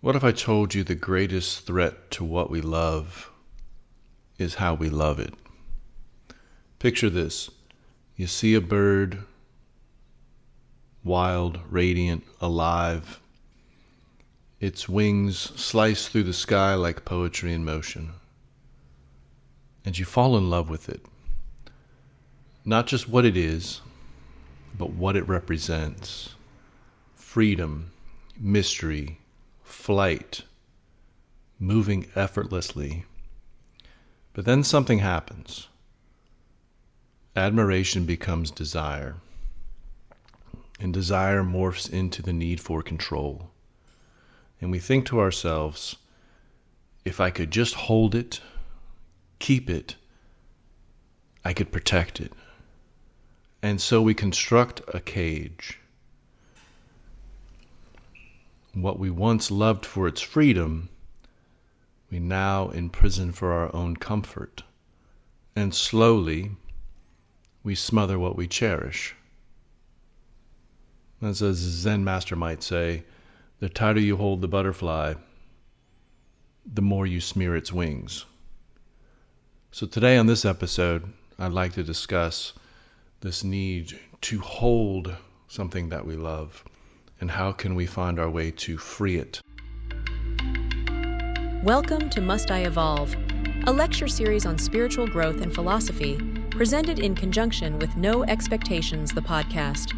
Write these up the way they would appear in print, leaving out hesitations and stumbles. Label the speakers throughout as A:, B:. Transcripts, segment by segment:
A: What if I told you the greatest threat to what we love is how we love it? Picture this. You see a bird, wild, radiant, alive. Its wings slice through the sky like poetry in motion. And you fall in love with it. Not just what it is, but what it represents. Freedom, mystery, flight, moving effortlessly. But then something happens. Admiration becomes desire. And desire morphs into the need for control. And we think to ourselves, if I could just hold it, keep it, I could protect it. And so we construct a cage. What we once loved for its freedom, we now imprison for our own comfort. And slowly, we smother what we cherish. As a Zen master might say, the tighter you hold the butterfly, the more you smear its wings. So today on this episode, I'd like to discuss this need to hold something that we love, and how can we find our way to free it.
B: Welcome to Must I Evolve, a lecture series on spiritual growth and philosophy, presented in conjunction with No Expectations, the podcast.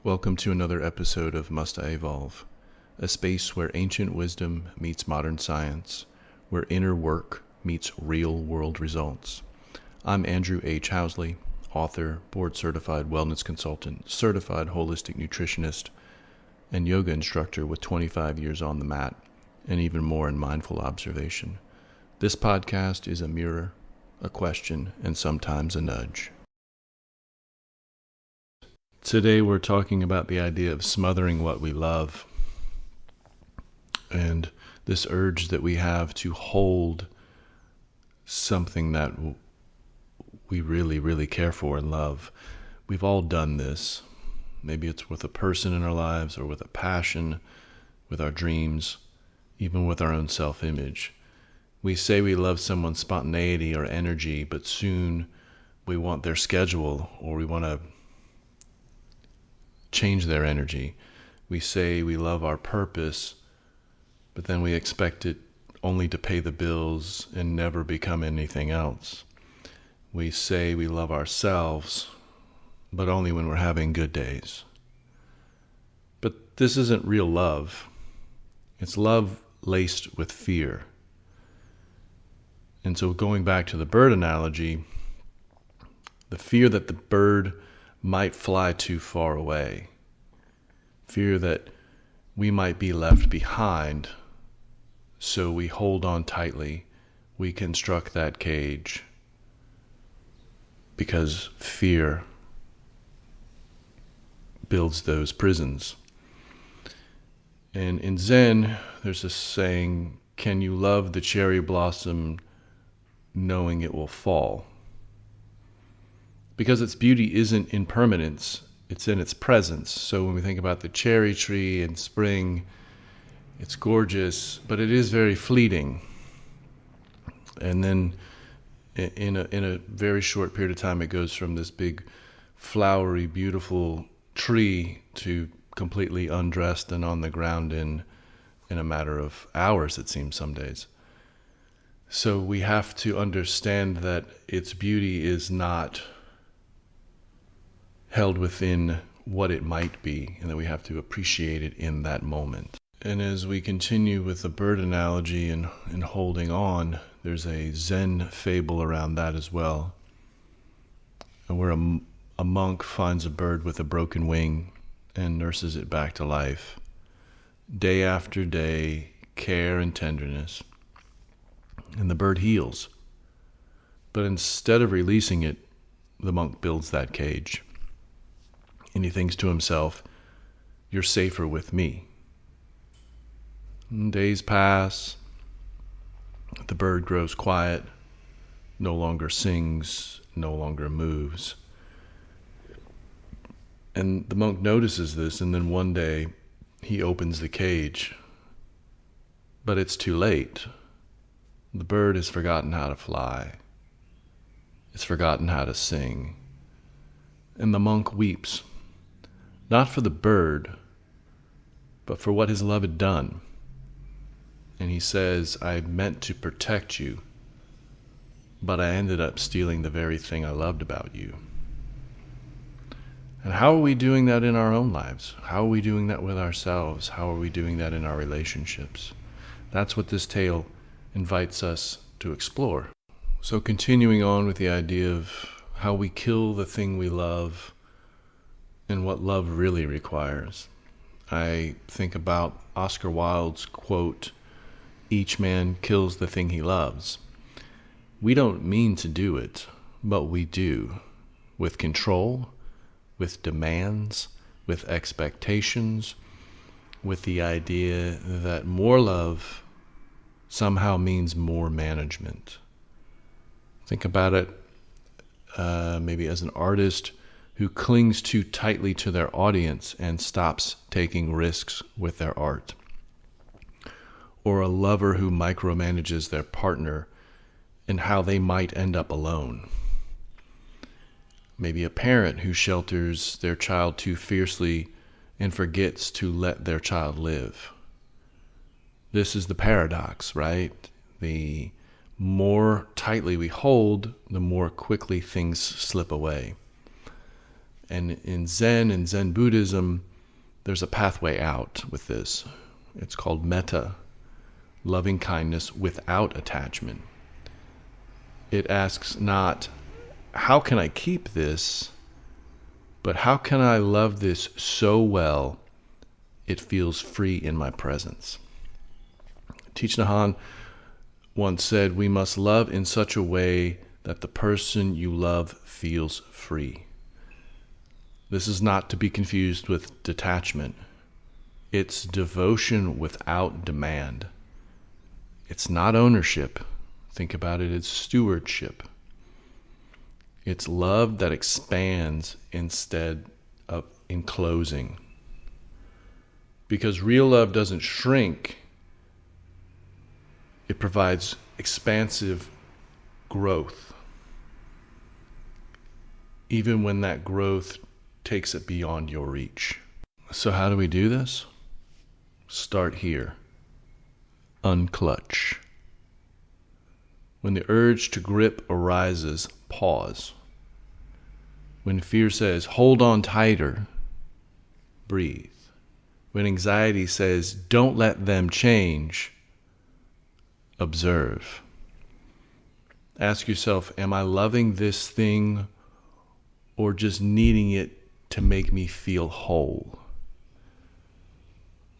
A: Welcome to another episode of Must I Evolve, a space where ancient wisdom meets modern science, where inner work meets real-world results. I'm Andrew H. Housley, author, board-certified wellness consultant, certified holistic nutritionist, and yoga instructor with 25 years on the mat, and even more in mindful observation. This podcast is a mirror, a question, and sometimes a nudge. Today we're talking about the idea of smothering what we love, and this urge that we have to hold something that we really, really care for and love. We've all done this. Maybe it's with a person in our lives, or with a passion, with our dreams, even with our own self-image. We say we love someone's spontaneity or energy, but soon we want their schedule, or we want to change their energy. We say we love our purpose, but then we expect it only to pay the bills and never become anything else. We say we love ourselves, but only when we're having good days. But this isn't real love. It's love laced with fear. And so going back to the bird analogy, the fear that the bird might fly too far away, fear that we might be left behind, so we hold on tightly, we construct that cage, because fear builds those prisons. And in Zen, there's this saying, can you love the cherry blossom knowing it will fall? Because its beauty isn't in permanence, it's in its presence. So when we think about the cherry tree in spring, it's gorgeous, but it is very fleeting. And then in a very short period of time, it goes from this big, flowery, beautiful tree to completely undressed and on the ground in a matter of hours, it seems some days. So we have to understand that its beauty is not held within what it might be, and that we have to appreciate it in that moment. And as we continue with the bird analogy and holding on, there's a Zen fable around that as well, and where a monk finds a bird with a broken wing and nurses it back to life. Day after day, care and tenderness, and the bird heals. But instead of releasing it, the monk builds that cage. And he thinks to himself, you're safer with me. And days pass. The bird grows quiet, no longer sings, no longer moves. And the monk notices this, and then one day he opens the cage. But it's too late. The bird has forgotten how to fly. It's forgotten how to sing. And the monk weeps, not for the bird, but for what his love had done. And he says, I meant to protect you, but I ended up stealing the very thing I loved about you. And how are we doing that in our own lives? How are we doing that with ourselves? How are we doing that in our relationships? That's what this tale invites us to explore. So continuing on with the idea of how we kill the thing we love and what love really requires, I think about Oscar Wilde's quote, "Each man kills the thing he loves." We don't mean to do it, but we do, with control, with demands, with expectations, with the idea that more love somehow means more management. Think about it maybe as an artist who clings too tightly to their audience and stops taking risks with their art. Or a lover who micromanages their partner and how they might end up alone. Maybe a parent who shelters their child too fiercely and forgets to let their child live. This is the paradox, right? The more tightly we hold, the more quickly things slip away. And in Zen and Zen Buddhism, there's a pathway out with this. It's called metta, loving kindness without attachment. It asks not, how can I keep this, but how can I love this so well it feels free in my presence? Thich Nhat Hanh once said, we must love in such a way that the person you love feels free. This is not to be confused with detachment. It's devotion without demand. It's not ownership. Think about it as stewardship. It's love that expands instead of enclosing. Because real love doesn't shrink. It provides expansive growth, even when that growth takes it beyond your reach. So how do we do this? Start here. Unclutch. When the urge to grip arises, pause. When fear says, hold on tighter, breathe. When anxiety says, don't let them change, observe. Ask yourself, am I loving this thing or just needing it to make me feel whole?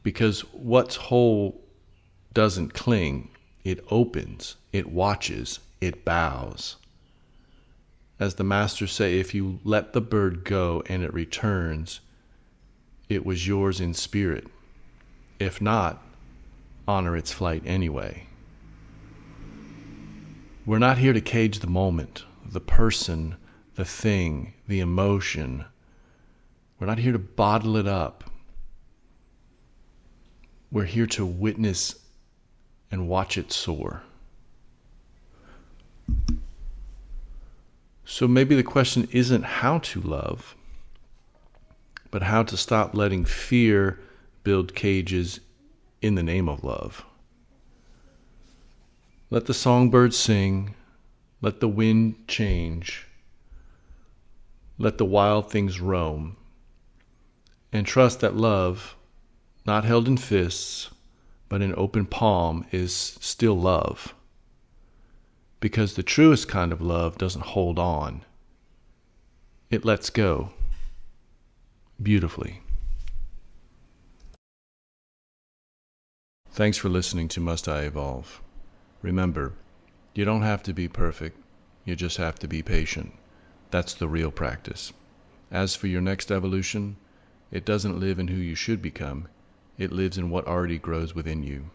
A: Because what's whole doesn't cling. It opens, it watches, it bows. As the masters say, if you let the bird go and it returns, it was yours in spirit. If not, honor its flight anyway. We're not here to cage the moment, the person, the thing, the emotion. We're not here to bottle it up. We're here to witness and watch it soar. So maybe the question isn't how to love, but how to stop letting fear build cages in the name of love. Let the songbird sing, let the wind change, let the wild things roam, and trust that love, not held in fists, but in open palm, is still love. Because the truest kind of love doesn't hold on. It lets go beautifully. Thanks for listening to Must I Evolve? Remember, you don't have to be perfect. You just have to be patient. That's the real practice. As for your next evolution, it doesn't live in who you should become. It lives in what already grows within you.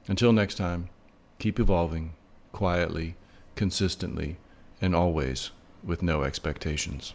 A: Until next time, keep evolving, quietly, consistently, and always with no expectations.